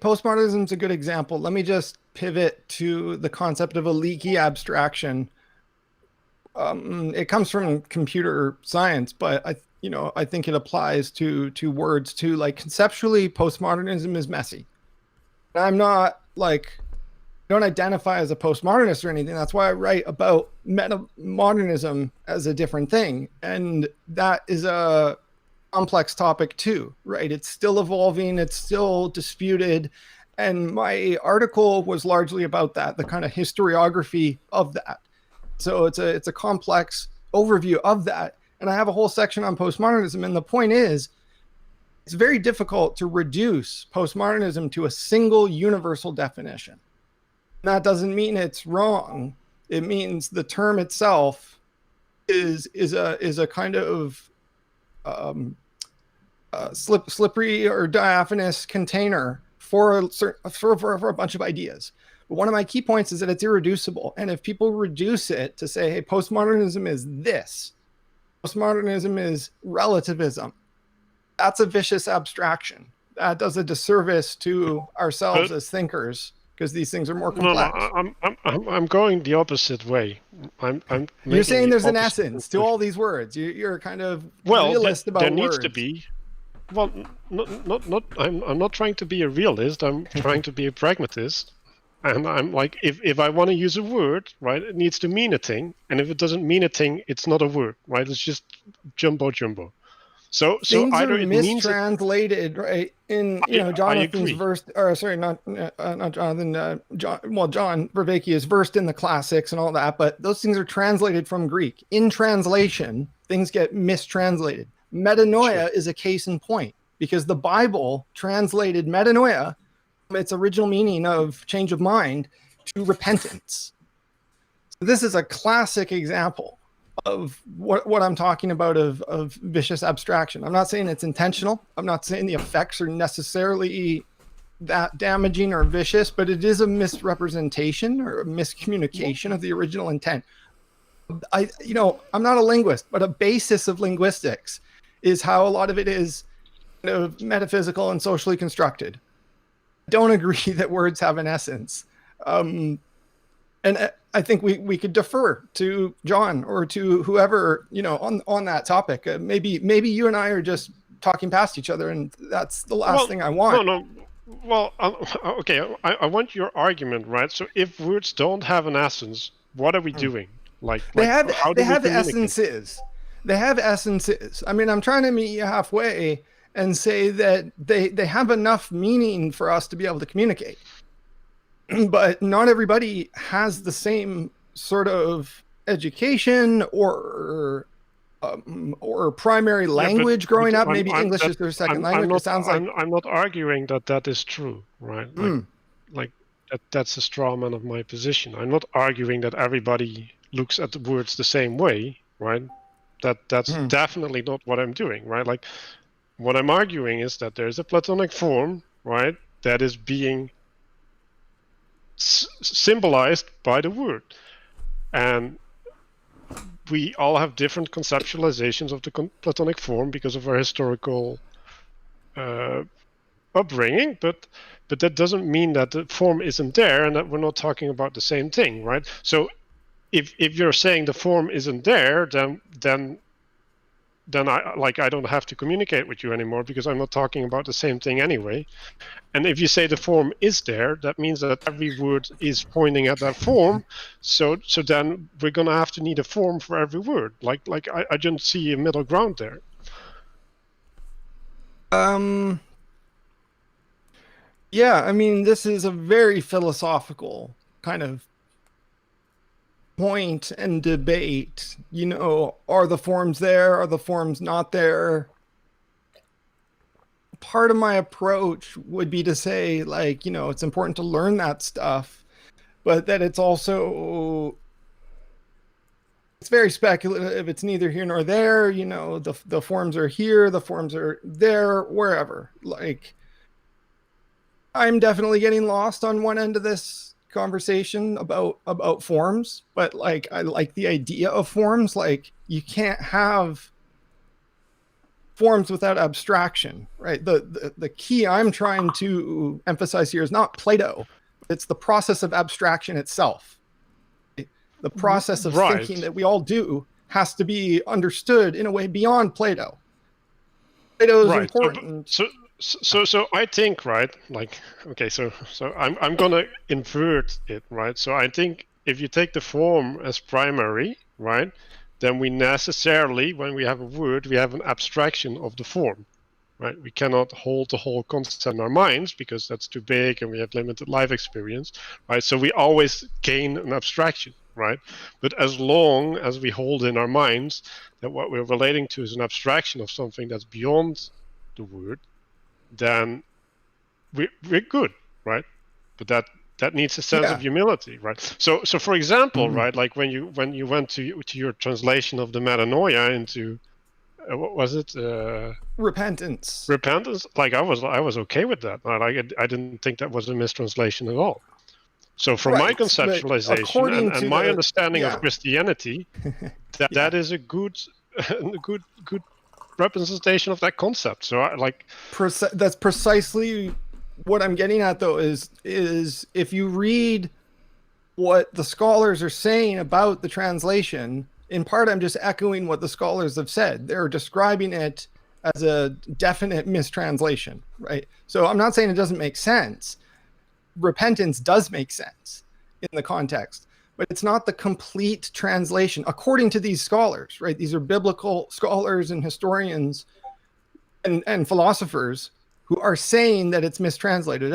Postmodernism is a good example. Let me just pivot to the concept of a leaky abstraction. It comes from computer science, but I think it applies to words too. Like conceptually, postmodernism is messy. I'm not like don't identify as a postmodernist or anything. That's why I write about metamodernism as a different thing, and that is a complex topic too, right? It's still evolving, it's still disputed, and my article was largely about that, the kind of historiography of that. So it's a complex overview of that, and I have a whole section on postmodernism. And the point is, it's very difficult to reduce postmodernism to a single universal definition. That doesn't mean it's wrong. It means the term itself is a kind of slippery or diaphanous container for a bunch of ideas. But one of my key points is that it's irreducible. And if people reduce it to say, hey, postmodernism is this, postmodernism is relativism, that's a vicious abstraction. That does a disservice to ourselves as thinkers, because these things are more complex. No, I'm going the opposite way. You're saying there's an essence to all these words. You're kind of realist about there words. Needs to be. Well, not. I'm not trying to be a realist. I'm trying to be a pragmatist. And I'm like, if I want to use a word, right, it needs to mean a thing. And if it doesn't mean a thing, it's not a word, right? It's just jumbo. So things either are mistranslated, right? In Jonathan's verse, or sorry, not Jonathan. John Vervaeke is versed in the classics and all that, but those things are translated from Greek. In translation, things get mistranslated. Metanoia is a case in point, because the Bible translated metanoia from its original meaning of change of mind to repentance. So this is a classic example of what I'm talking about of vicious abstraction. I'm not saying it's intentional. I'm not saying the effects are necessarily that damaging or vicious, but it is a misrepresentation or a miscommunication of the original intent. I'm not a linguist, but a basis of linguistics is how a lot of it is kind of metaphysical and socially constructed. I don't agree that words have an essence. And I think we could defer to John or to whoever, on that topic. Maybe you and I are just talking past each other, and that's the last thing I want. No. Well, okay. I want your argument, right? So if words don't have an essence, what are we doing? They have essences. They have essences. I mean, I'm trying to meet you halfway and say that they have enough meaning for us to be able to communicate. But not everybody has the same sort of education or primary language growing up. Maybe English is their second language. I'm not arguing that is true, right? That's a straw man of my position. I'm not arguing that everybody looks at the words the same way, right? That's definitely not what I'm doing, right? Like, what I'm arguing is that there's a Platonic form, right, that is being symbolized by the word, and we all have different conceptualizations of the Platonic form because of our historical upbringing, but that doesn't mean that the form isn't there and that we're not talking about the same thing, right? So if you're saying the form isn't there, then I don't have to communicate with you anymore, because I'm not talking about the same thing anyway. And if you say the form is there, that means that every word is pointing at that form. So then we're gonna have to need a form for every word. I don't see a middle ground there. Yeah, I mean, this is a very philosophical kind of point and debate. Are the forms there? Are the forms not there? Part of my approach would be to say, it's important to learn that stuff, but that it's very speculative. It's neither here nor there. The forms are here, the forms are there, wherever. I'm definitely getting lost on one end of this conversation about forms, but I like the idea of forms. You can't have forms without abstraction, right? The key I'm trying to emphasize here is not Plato. It's the process of abstraction itself. The process of thinking that we all do has to be understood in a way beyond Plato. Plato is important. So I think, right, like, okay, so I'm gonna invert it, right? So I think if you take the form as primary, right, then we necessarily, when we have a word, we have an abstraction of the form, right? We cannot hold the whole concept in our minds because that's too big and we have limited life experience, right? So we always gain an abstraction, right? But as long as we hold in our minds that what we're relating to is an abstraction of something that's beyond the word, then we're good, right? But that needs a sense of humility, right? So for example, right, like when you went to your translation of the metanoia into what was it? Repentance. Repentance. Like I was okay with that. I didn't think that was a mistranslation at all. So from my conceptualization and my understanding of Christianity, that is a good representation of that concept. So that's precisely what I'm getting at, though, is if you read what the scholars are saying about the translation, in part I'm just echoing what the scholars have said. They're describing it as a definite mistranslation, right? So I'm not saying it doesn't make sense. Repentance does make sense in the context, but it's not the complete translation according to these scholars, right? These are biblical scholars and historians and philosophers who are saying that it's mistranslated.